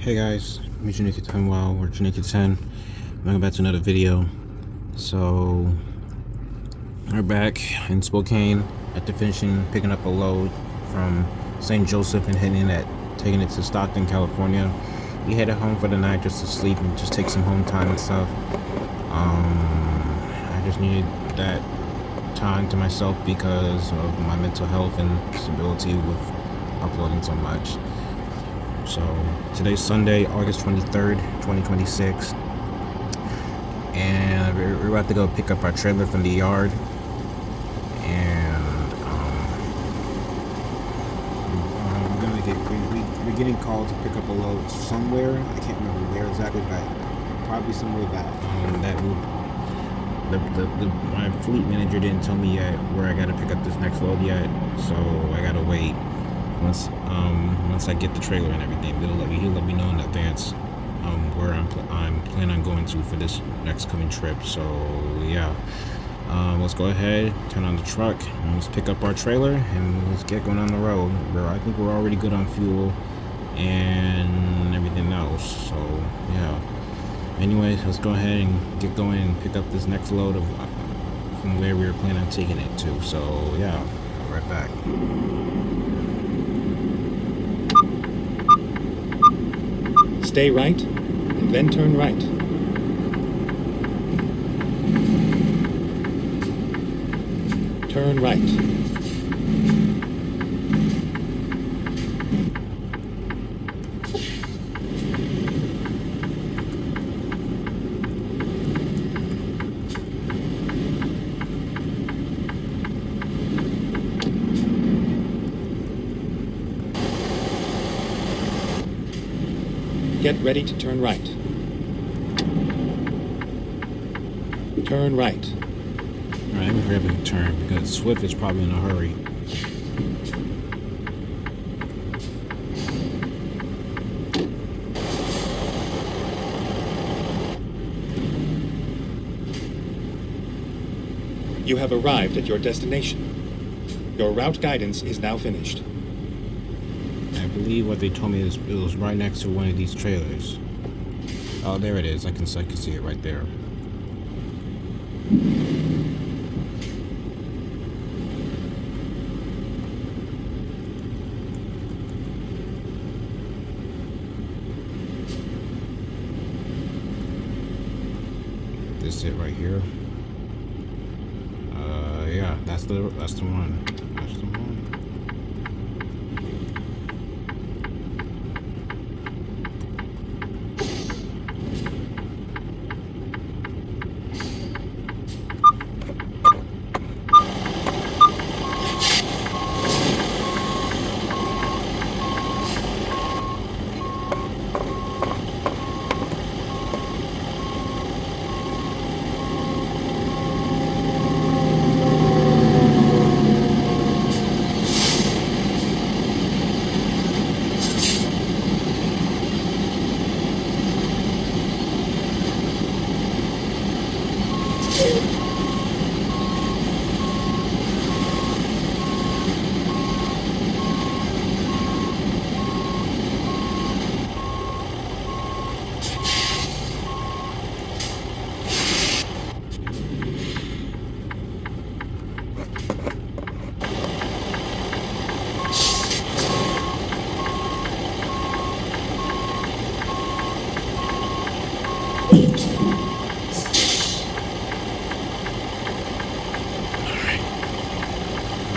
Hey guys, me Janika 10 Wow or Janika 10. Welcome back to another video. So we're back in Spokane at the finishing, picking up a load from St. Joseph and taking it to Stockton, California. We headed home for the night just to sleep and just take some home time and stuff. I just needed that time to myself because of my mental health and stability with uploading so much. So today's Sunday, August 23rd, 2026, and we're about to go pick up our trailer from the yard, and we're getting called to pick up a load somewhere. I can't remember where exactly, but probably somewhere my fleet manager didn't tell me yet where I got to pick up this next load yet, so I gotta wait. Once I get the trailer and everything, he'll let me know in advance where I'm planning on going to for this next coming trip. So yeah, let's go ahead, turn on the truck, and let's pick up our trailer and let's get going on the road. I think we're already good on fuel and everything else. So yeah. Anyways, let's go ahead and get going and pick up this next load from where we were planning on taking it to. So yeah, I'll be right back. Stay right, and then turn right. Turn right. Get ready to turn right. Turn right. Alright, I'm grabbing a turn because Swift is probably in a hurry. You have arrived at your destination. Your route guidance is now finished. I believe what they told me is it was right next to one of these trailers. Oh, there it is. I can see it right there. This is it right here. Yeah, that's the one. That's the one.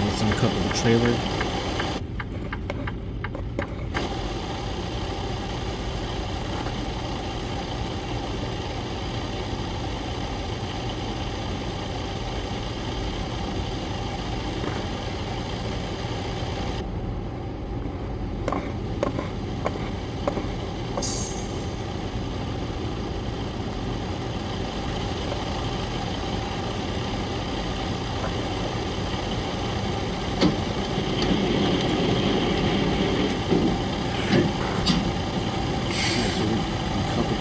Let's uncouple the trailer.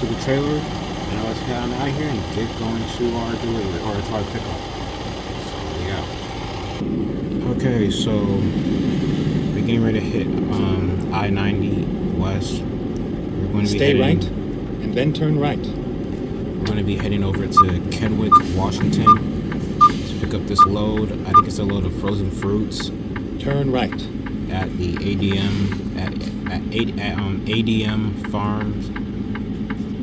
To the trailer, and now let's head on out here and get going to our delivery or to our pickup. So yeah. Okay, so we're getting ready to hit I-90 west. We're going to be Stay heading, right, and then turn right. We're going to be heading over to Kennewick, Washington, to pick up this load. I think it's a load of frozen fruits. Turn right. At the ADM at ADM Farms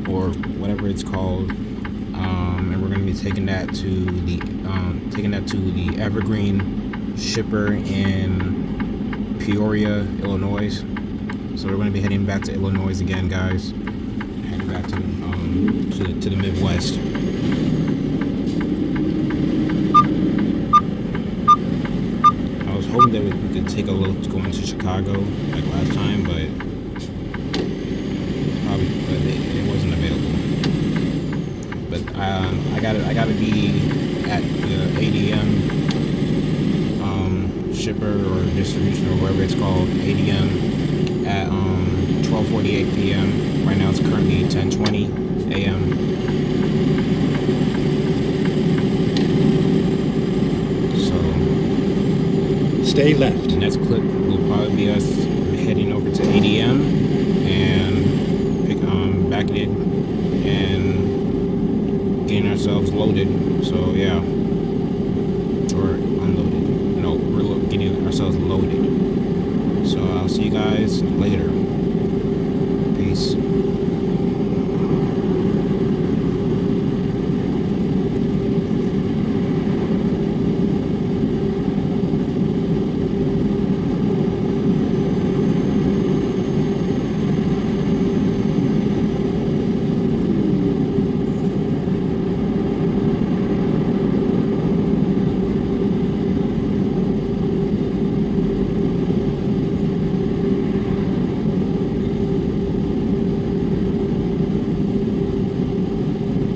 or whatever it's called, and we're going to be taking that to the Evergreen shipper in Peoria, Illinois. So we're going to be heading back to Illinois again, guys. Heading back to the Midwest. I was hoping that we could take a load to go into Chicago like last time, but it wasn't available. But I gotta be at the ADM shipper or distribution or whatever it's called, ADM, at 12:48 p.m. Right now it's currently 10:20 a.m. Stay left. The next clip will probably be us heading over to ADM and backing in and getting ourselves loaded. So yeah, or unloaded. No, we're getting ourselves loaded. So I'll see you guys later. Peace.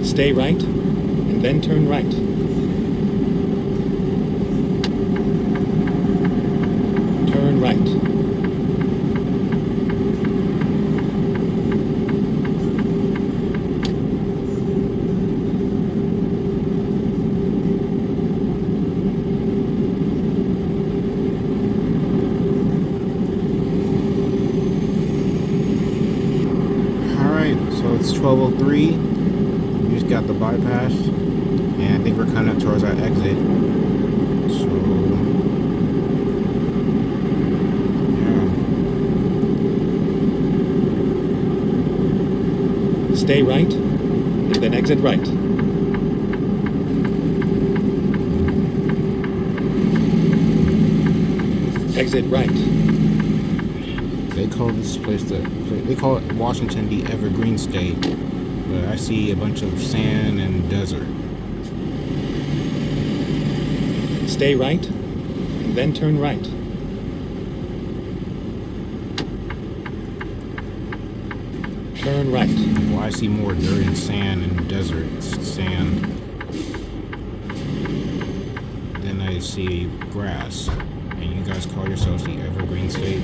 Stay right, and then turn right. Turn right. Alright, so it's 12:03. We just got the bypass, and I think we're kind of towards our exit. So, yeah. Stay right, and then exit right. Exit right. They call this place they call it Washington the Evergreen State, but I see a bunch of sand and desert. Stay right, and then turn right. Turn right. Well, I see more dirt and sand and desert sand. Then I see grass. And you guys call yourselves the Evergreen State?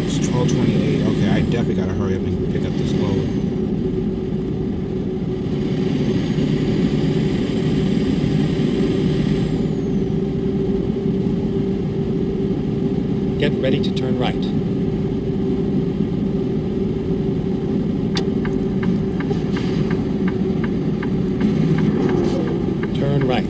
It's 12:28. Okay, I definitely gotta hurry up and pick up this load. Get ready to turn right. Turn right.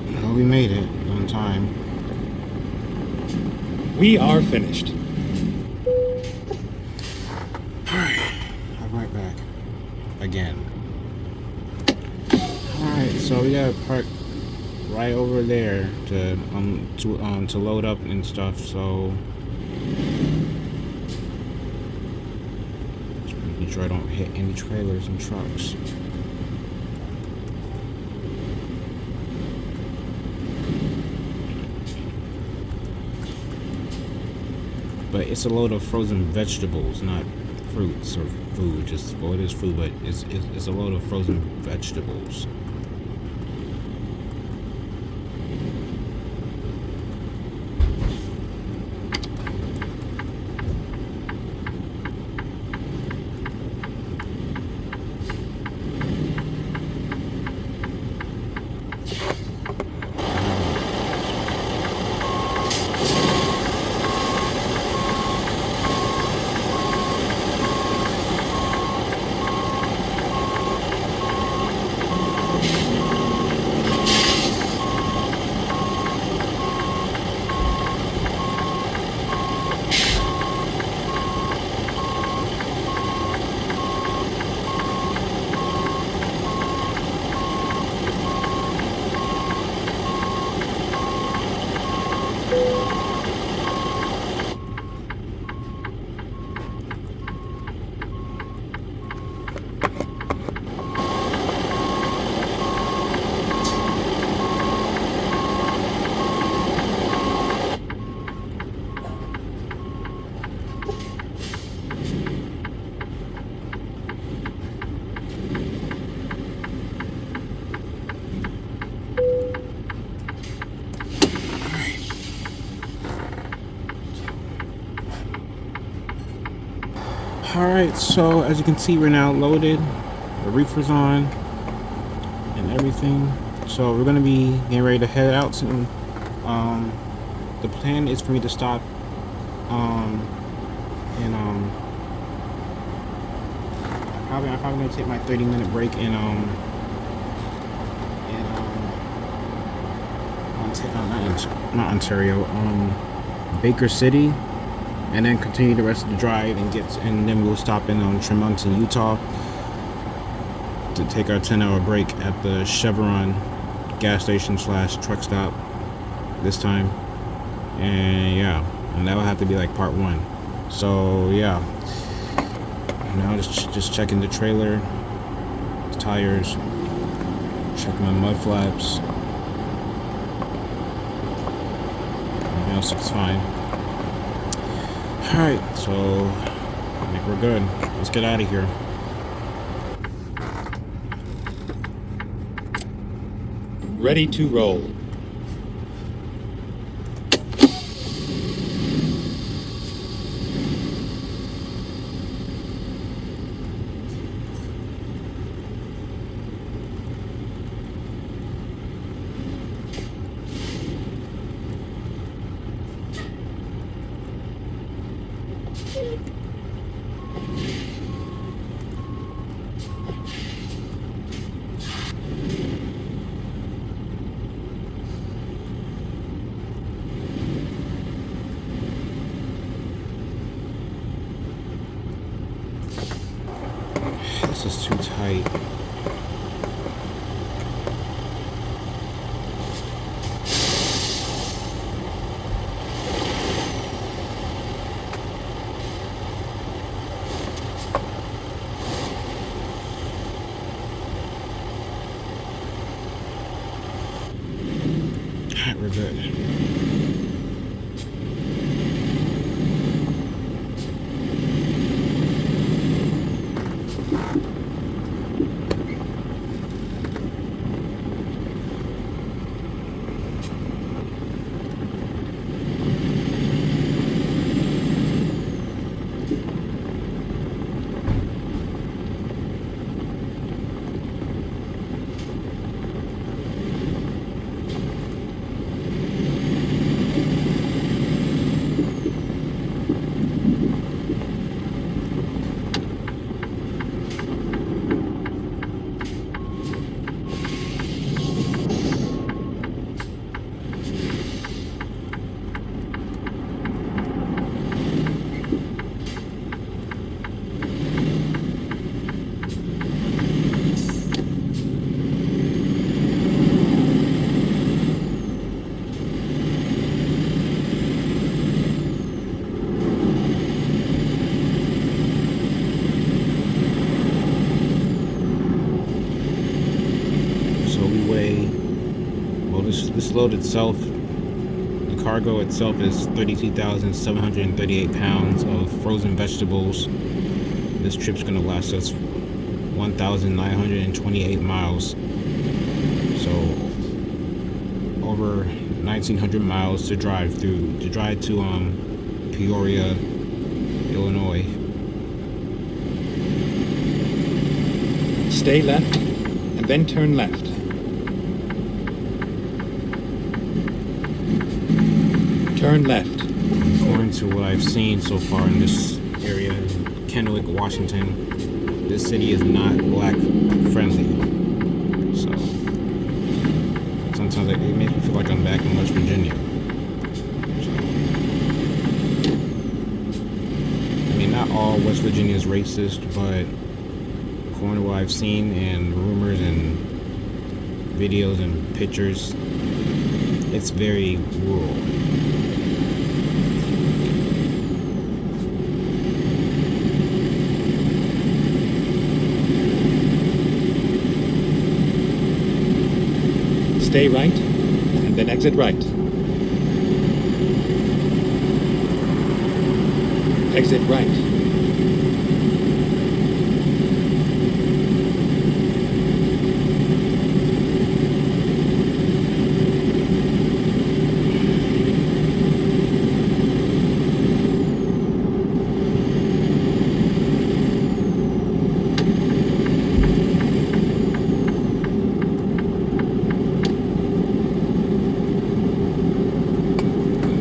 Well, we made it on time. We are finished. I'm right back. Again. Alright, so we gotta park right over there to load up and stuff. So making sure I don't hit any trailers and trucks. But it's a load of frozen vegetables, not fruits or food. Just, well, it is food, but it's a load of frozen vegetables. Alright, so as you can see, we're now loaded. The reefer's on and everything. So we're gonna be getting ready to head out soon. The plan is for me to stop I'm probably gonna take my 30-minute break in not Ontario, Baker City, and then continue the rest of the drive and then we'll stop in Tremonton, Utah, to take our 10-hour break at the Chevron gas station / truck stop this time. And yeah, and that will have to be like part 1. So yeah, now just checking the trailer, the tires, checking my mud flaps. Everything else looks fine. Alright, so I think we're good. Let's get out of here. Ready to roll. This is too tight. Alright, we're good. this load itself, the cargo itself is 32,738 pounds of frozen vegetables. This trip's gonna last us 1,928 miles. So over 1,900 miles to drive to Peoria, Illinois. Stay left, and then turn left. Turn left. According to what I've seen so far in this area, Kennewick, Washington, this city is not black friendly. So sometimes it makes me feel like I'm back in West Virginia. So, I mean, not all West Virginia is racist, but according to what I've seen and rumors and videos and pictures, it's very rural. Stay right, and then exit right. Exit right.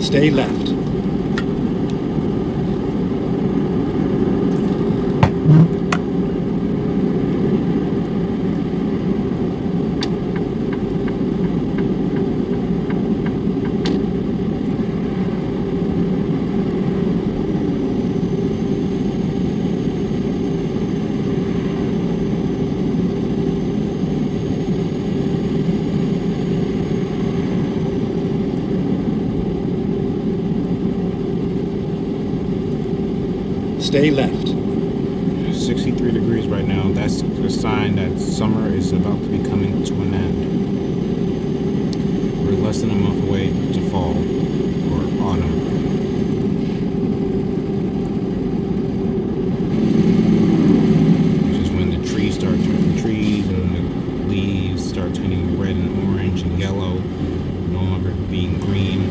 Stay left. Stay left. 63 degrees right now. That's a sign that summer is about to be coming to an end. We're less than a month away to fall or autumn. Which is when the trees start turning and the leaves start turning red and orange and yellow, no longer being green.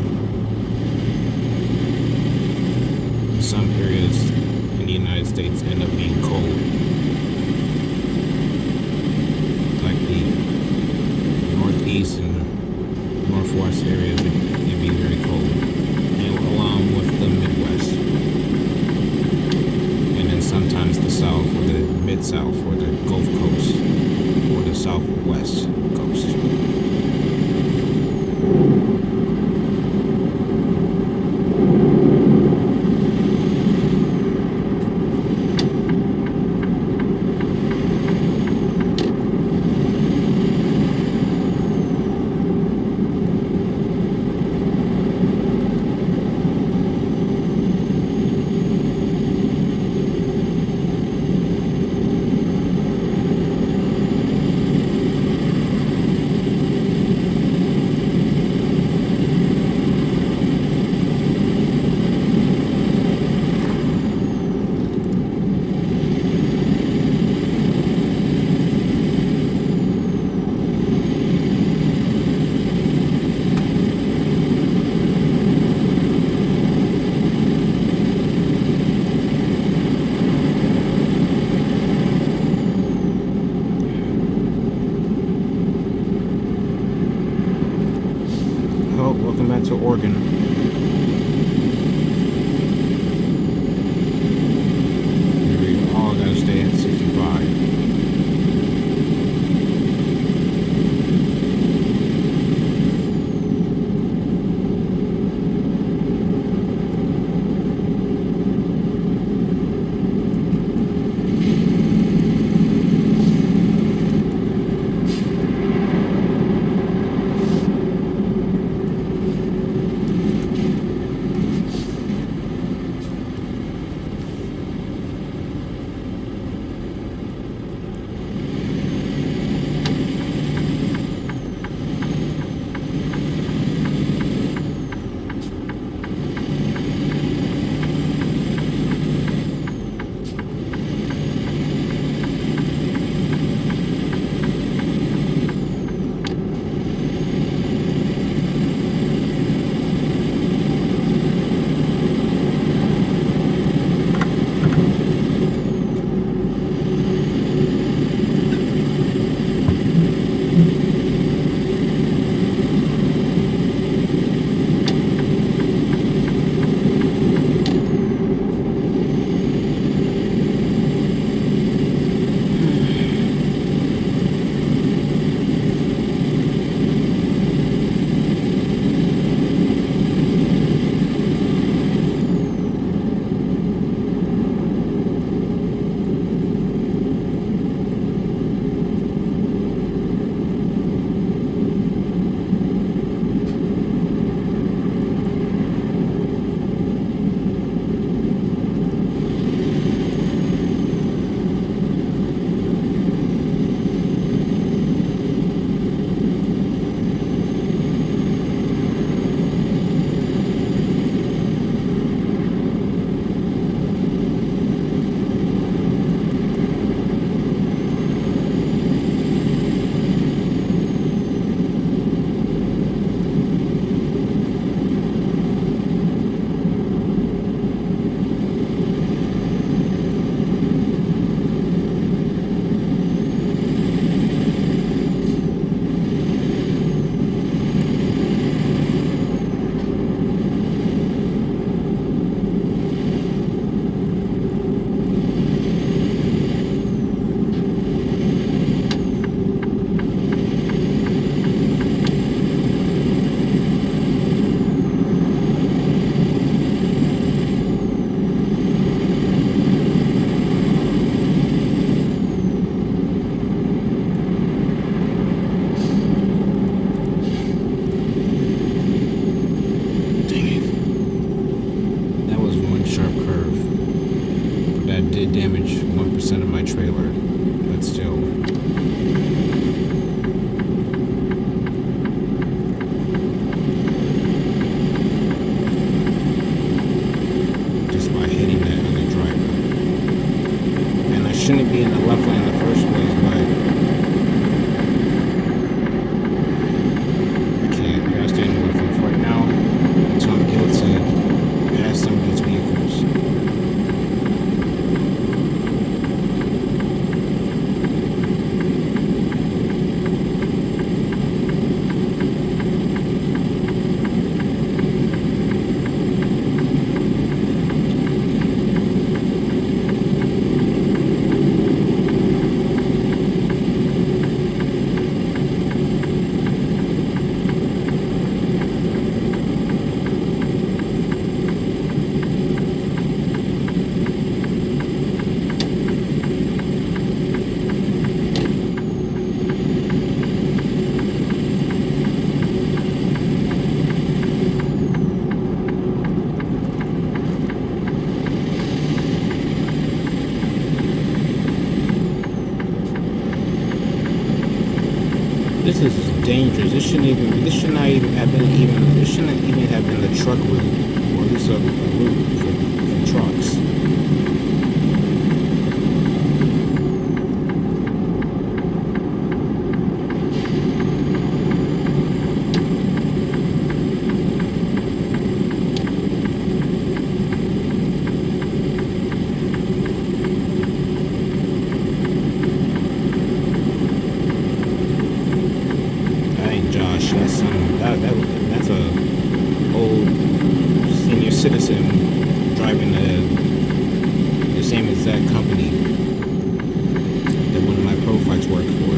Some areas in the United States end up being cold. Like the northeast and northwest areas, it'd be very cold. And along with the Midwest. And then sometimes the South or the Mid-South or the Gulf Coast or the Southwest Coast. Welcome back to Oregon. We all gotta stay at 65. This is dangerous. This shouldn't even. This should not even have been even. This shouldn't even have been the truck route, or at least a route for trucks. Josh, that's a old senior citizen driving the same exact company that one of my pro fights worked for.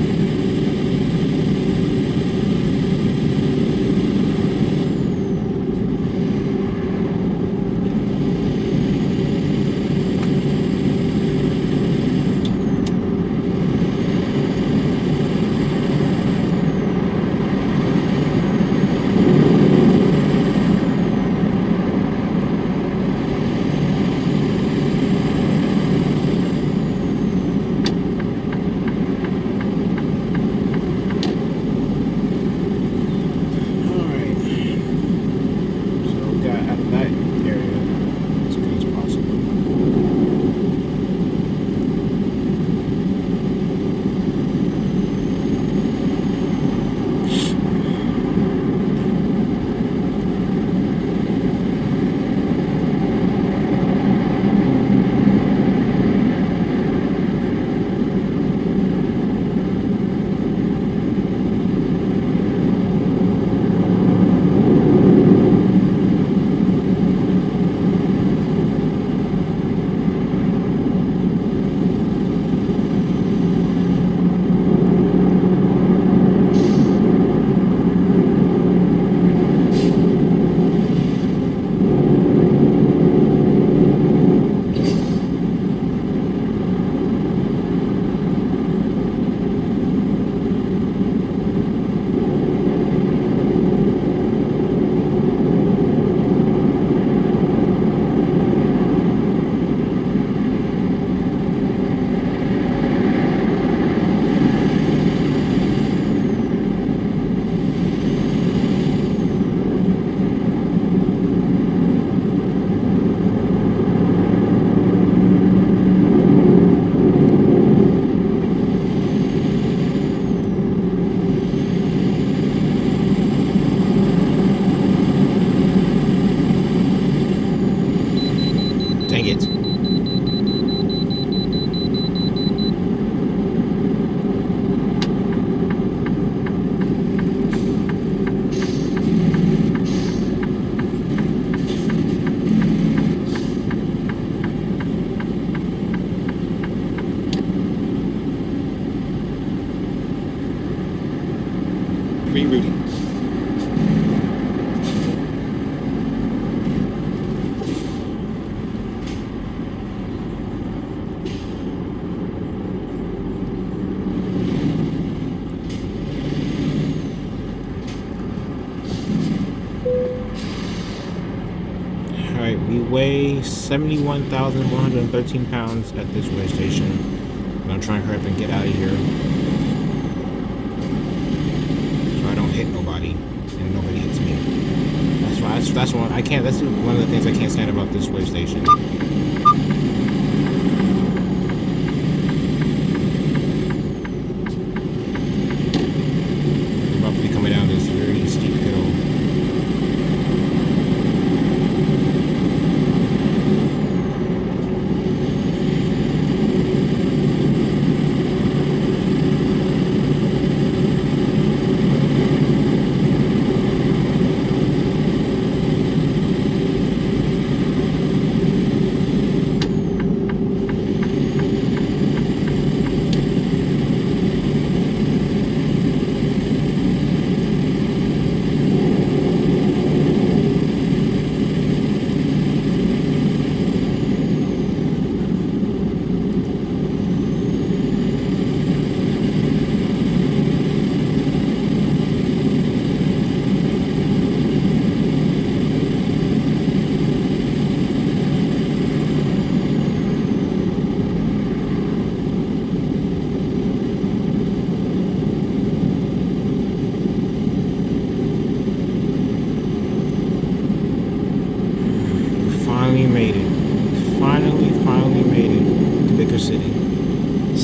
Dang it. Rerouting. Alright, we weigh 71,113 pounds at this weigh station. And I'm trying to hurry up and get out of here, so I don't hit nobody and nobody hits me. That's one I can't. That's one of the things I can't stand about this weigh station. I'm about to be coming down this very steep hill.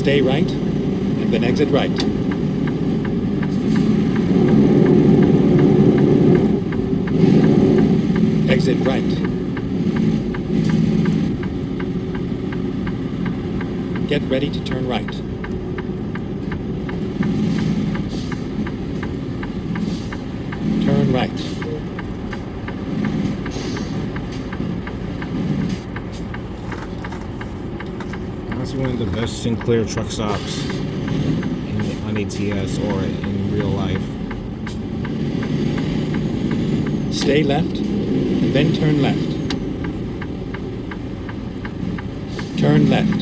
Stay right, and then exit right. Exit right. Get ready to turn right. Turn right. Honestly, one of the best Sinclair truck stops on ATS or in real life. Stay left, and then turn left. Turn left.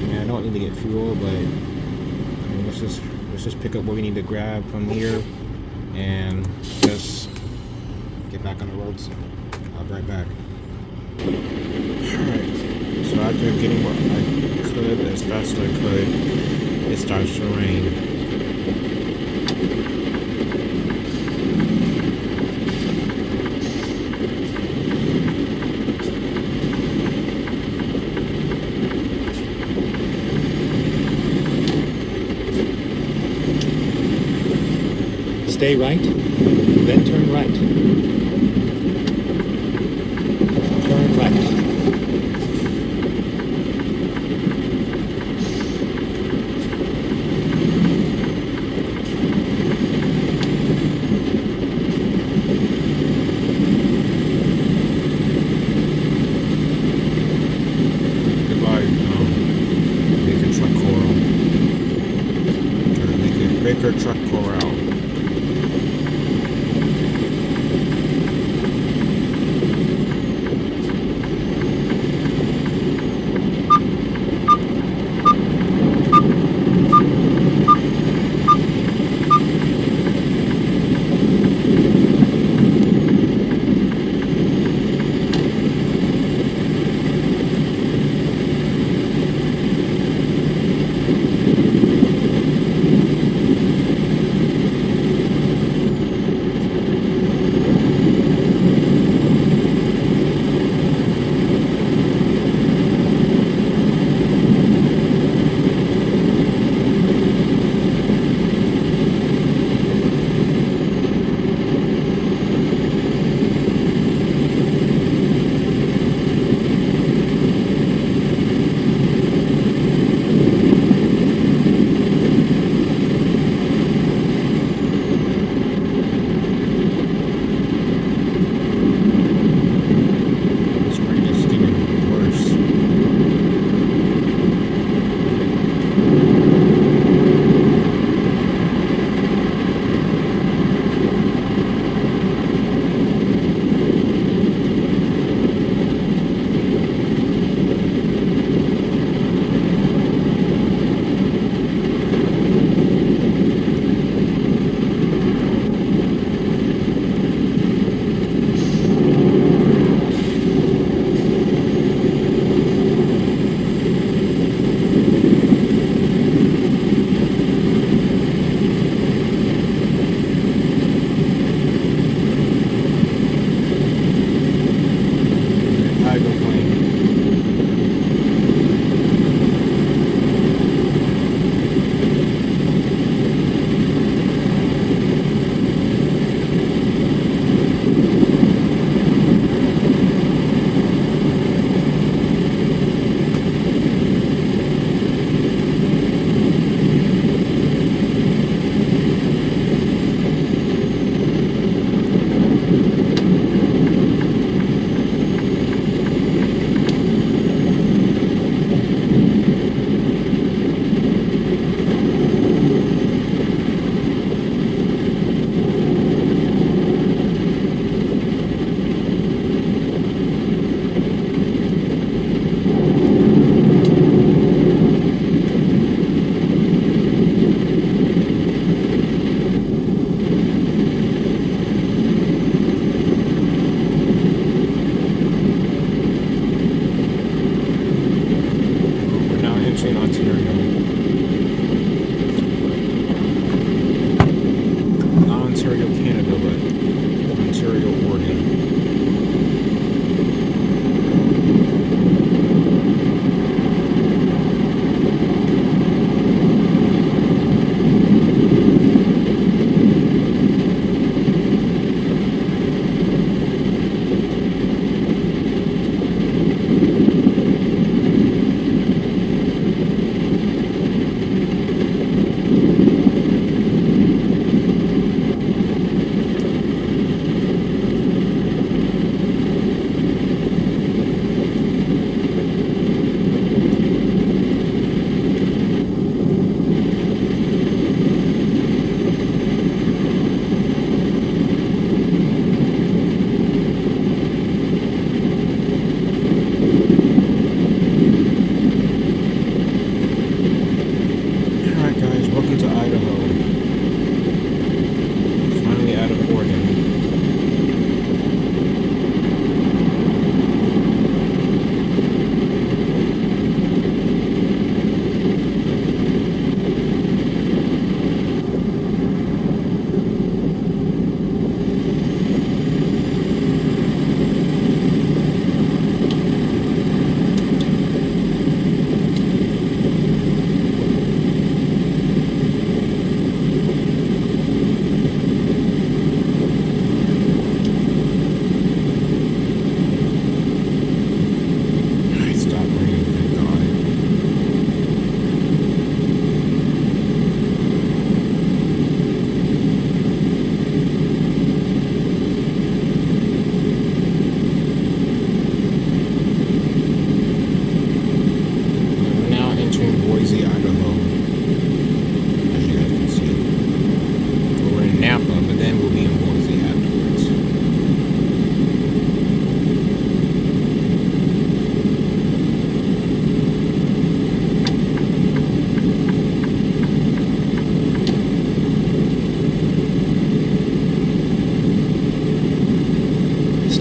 Yeah, I don't need to get fuel, but I mean, let's just pick up what we need to grab from here and just get back on the road. So I'll be right back. Alright, so after getting what I could as fast as I could, it starts to rain. Stay right, then turn right. Turn right. Goodbye, Baker Truck Corral. Baker Truck Corral.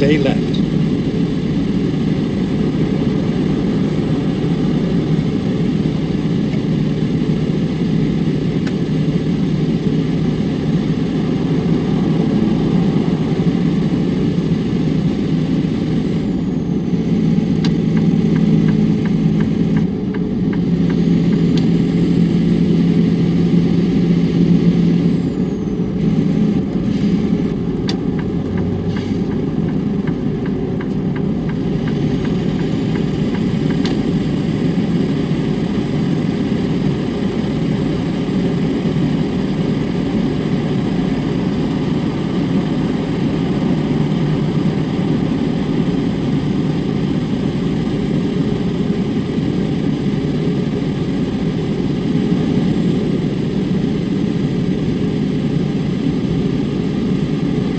Stay left.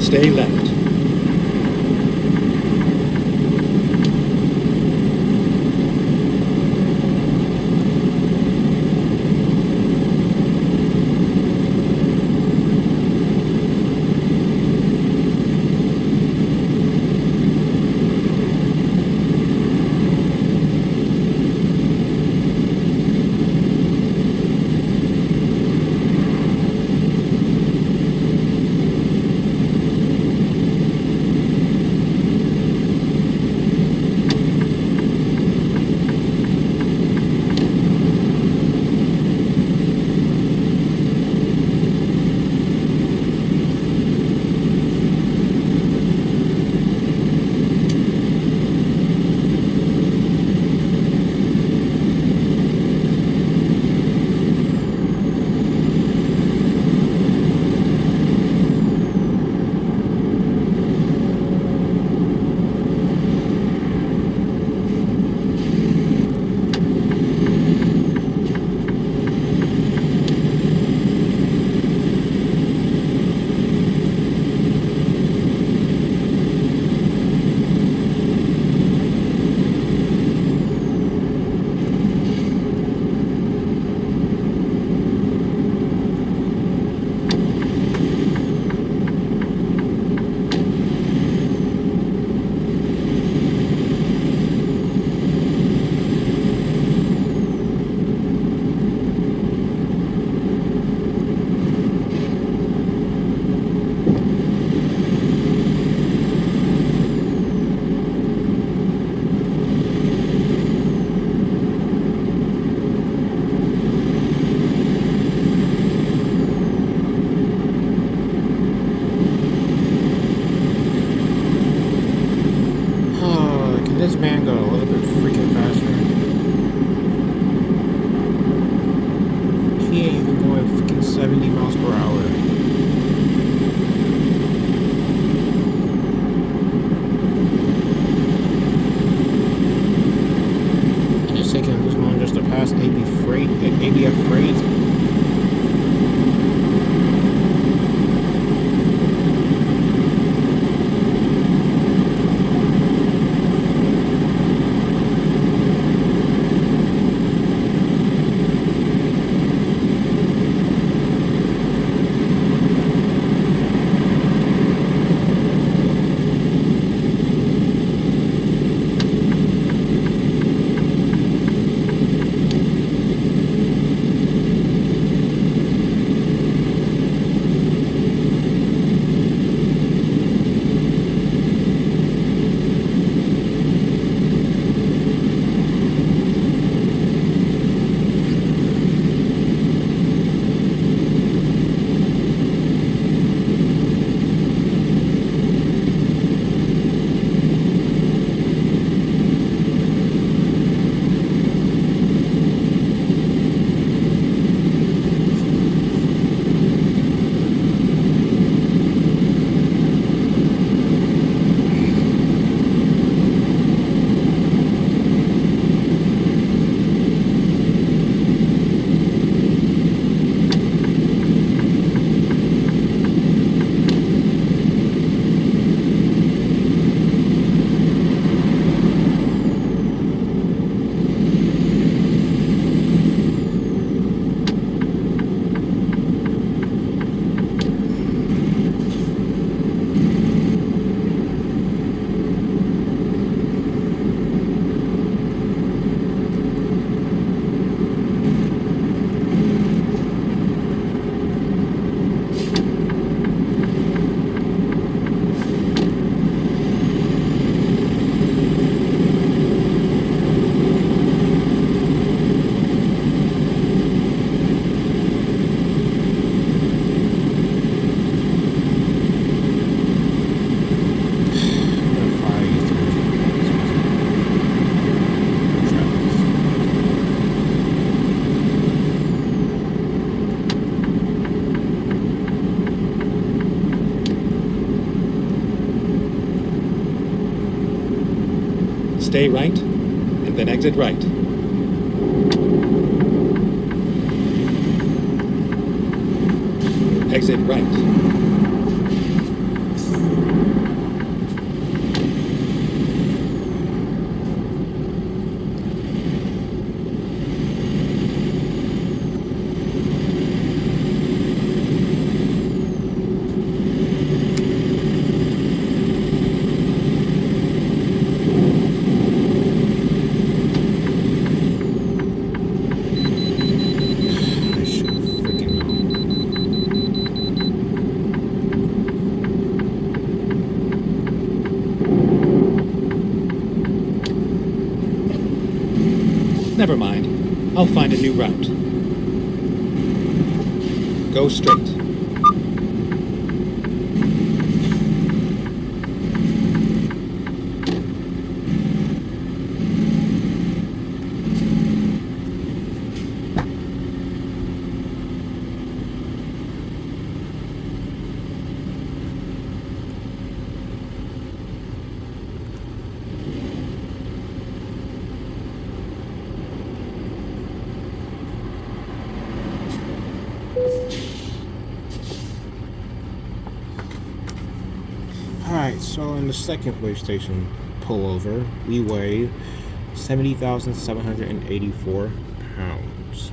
Stay left. Can this man go a little bit freaking faster? He ain't even going freaking 70 miles per hour. And it's taking him this long just to pass ABF freight. Stay right, and then exit right. Exit right. I should freaking know. Never mind. I'll find a new route. Go straight. Alright, so in the second wave station pullover, we weigh 70,784 pounds.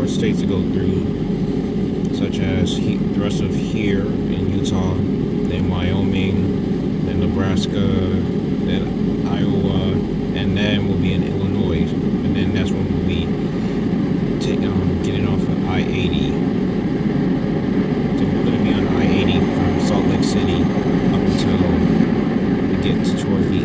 states to go through, such as the rest of here in Utah, then Wyoming, then Nebraska, then Iowa, and then we'll be in Illinois, and then that's when we'll be getting off of I-80. So we're going to be on I-80 from Salt Lake City up until we get towards the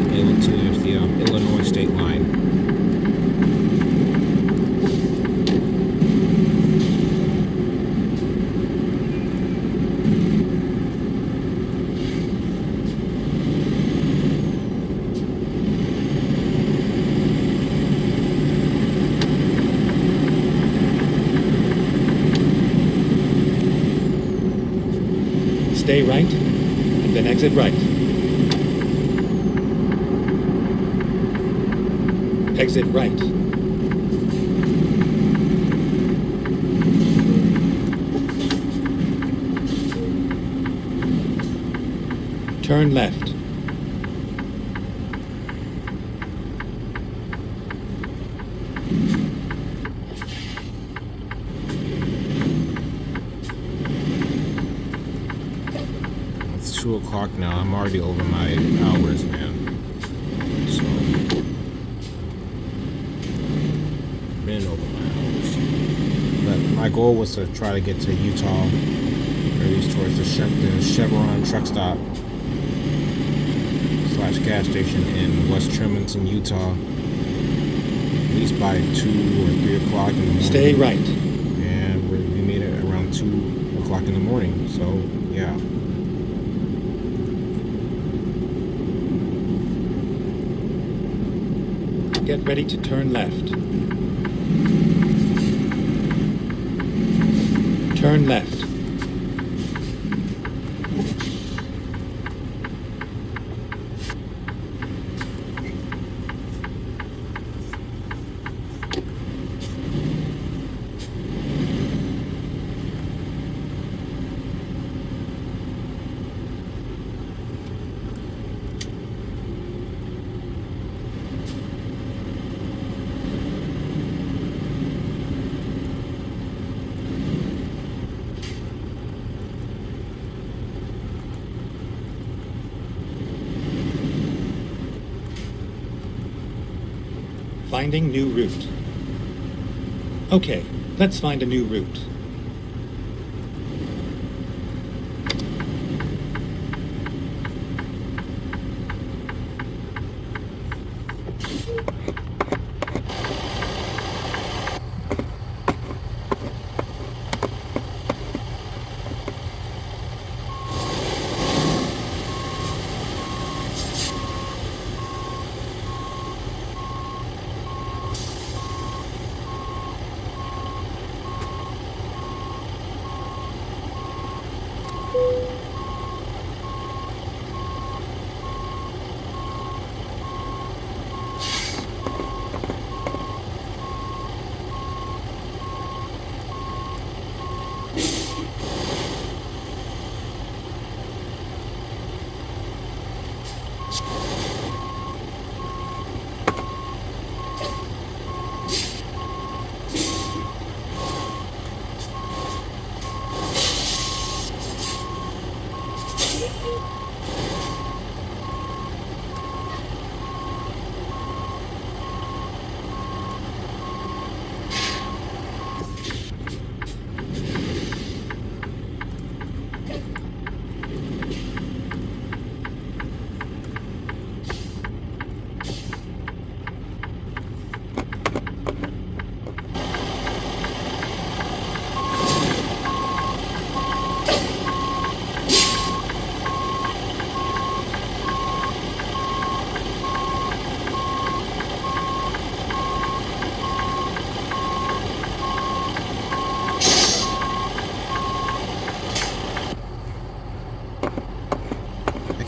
Stay right, and then exit right. Exit right. Turn left. It's 2 o'clock now. I'm already over my hours, man. So, been over my hours. But my goal was to try to get to Utah, or at least towards the Chevron truck stop / gas station in West Tremonton, Utah, at least by 2 or 3 o'clock in the morning. Stay right. And we made it around 2 o'clock in the morning. So, yeah. Get ready to turn left. Turn left. Finding new route. Okay, let's find a new route.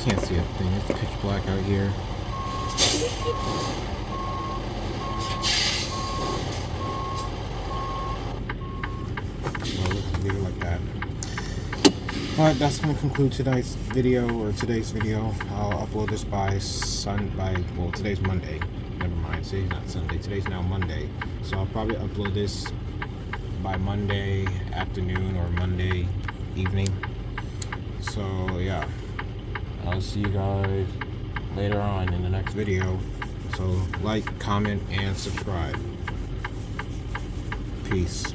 Can't see a thing. It's pitch black out here. Well, let's leave it like that. But that's going to conclude today's video. I'll upload this well, today's Monday. Never mind. Today's not Sunday. Today's now Monday. So I'll probably upload this by Monday afternoon or Monday evening. So yeah. I'll see you guys later on in the next video. So like, comment, and subscribe. Peace.